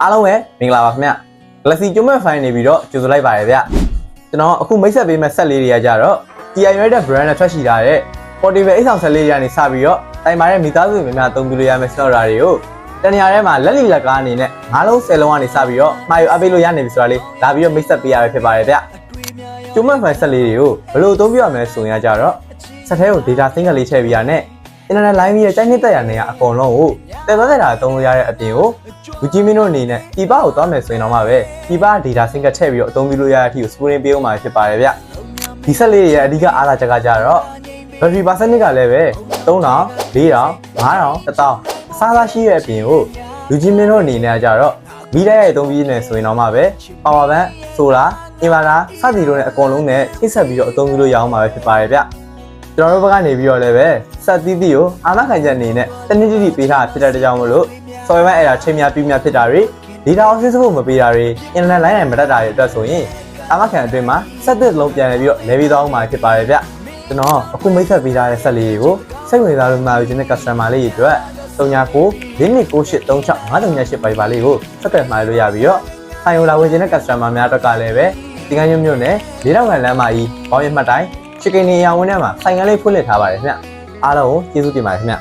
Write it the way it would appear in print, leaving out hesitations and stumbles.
အားလုံးပဲမင်္ဂလာပါခင်ဗျ။ Galaxy ကျုံးမဲ့ file နေပြီးတော့ကြိုဆိုလိုက်ပါတယ်ဗျ။ကျွန်တော်အခုမိတ်ဆက်ပေးမဲ့ဆက်လေးတွေကကြတော့ TI United brand နဲ့ထွက်ရှိထားတဲ့ Portable အိတ်ဆောင်ဆက်လေးတွေကနေစပြီးတော့တိုင်ပါတဲ့မိသားစုများများအသုံးပြုလို့ရမယ့် software တွေကိုတနေရာထဲမှာလက်လီလက်ကားအနေနဲ့9လုံး10လုံးကနေစပြီးတော့မှာယူအပ်ပေးလို့ရနေပြီဆိုတာလေးလာပြီးတော့မိတ်ဆက်ပေးရဖြစ်ပါတယ်ဗျ။ကျုံးမဲ့ file ဆက်လေးတွေကိုဘယ်လိုအသုံးပြုရမလဲဆိုရင်ကြတော့ဆက်ထဲကို data sync လေးထည့်ပေးရနဲ့ internet line ပြီးတဲ့တိုက်နှစ်တက်ရနေရအကုန်လုံးကိုတည်သွားတဲ့တာအသုံးလို့ရတဲ့အပြင်ကိုလူကြီးမင်းတို့အနေနဲ့ဒီပါကိုသွားမယ်ဆိုရင်တော့မှပဲဒီပါ data sync ကထည့်ပြီးတော့အသုံးပြုလို့ရတဲ့အထိကို screen ပေးအောင်မှာဖြစ်ပါတယ်ဗျဒီဆက်လေးရဲ့အဓိကအားသာချက်ကကြတော့ battery percentage ကလည်းပဲ3000 4000 5000 1000အစားအစာရှိတဲ့အပြင်ကိုလူကြီးမင်းတို့အနေနဲ့ကြတော့မိတိုက်ရိုက်အသုံးပြုနေဆိုရင်တော့မှပဲ power bank solar inverter စသည်တို့နဲ့အကုန်လုံးနဲ့ထိဆက်ပြီးတော့အသုံးပြုလို့ရအောင်မှာပဲဖြစ်ပါတယ်ဗျကျွန်တော်တို့ဘက်ကနေပြီးတော့လည်းပဲဆက်သီးသီးကိုအာမခံချက်အနေနဲ့တနည်းတည်းပေးထားဖြစ်တဲ့ကြောင့်မလို့ software error ချိန်များပြီးများဖြစ်တာတွေ data access ဖို့မပေးတာတွေ internet line နဲ့မတက်တာတွေအတွက်ဆိုရင်အာမခံအတွင်းမှာဆက်သစ်လုံးပြန်ပြီးတော့လဲပြီးသွားအောင်မှာဖြစ်ပါတယ်ဗျကျွန်တော်အခုမိတ်ဆက်ပေးထားတဲ့ဆက်လေးတွေကိုစိတ်ဝင်စားလို့မှာယူခြင်းတဲ့ customer လေးတွေအတွက်399298365338ပိုင်ပါလေးကိုဆက်သွယ်မှာလို့ရပြီးတော့ဆိုင်ယိုလာဝင်ခြင်းတဲ့ customer များအတွက်ကလည်းပဲဒီကနေ့မျိုးနဲ့၄000ခန့်လမ်းမကြီးပေါင်းရမှတ်တိုင်းချစ်ကင်းနေရဝန်ထဲမှာဆိုင်ကလေးဖွင့်လှစ်ထားပါတယ်ခင်ဗျအားလုံးကိုကျေးဇူးတင်ပါတယ်ခင်ဗျ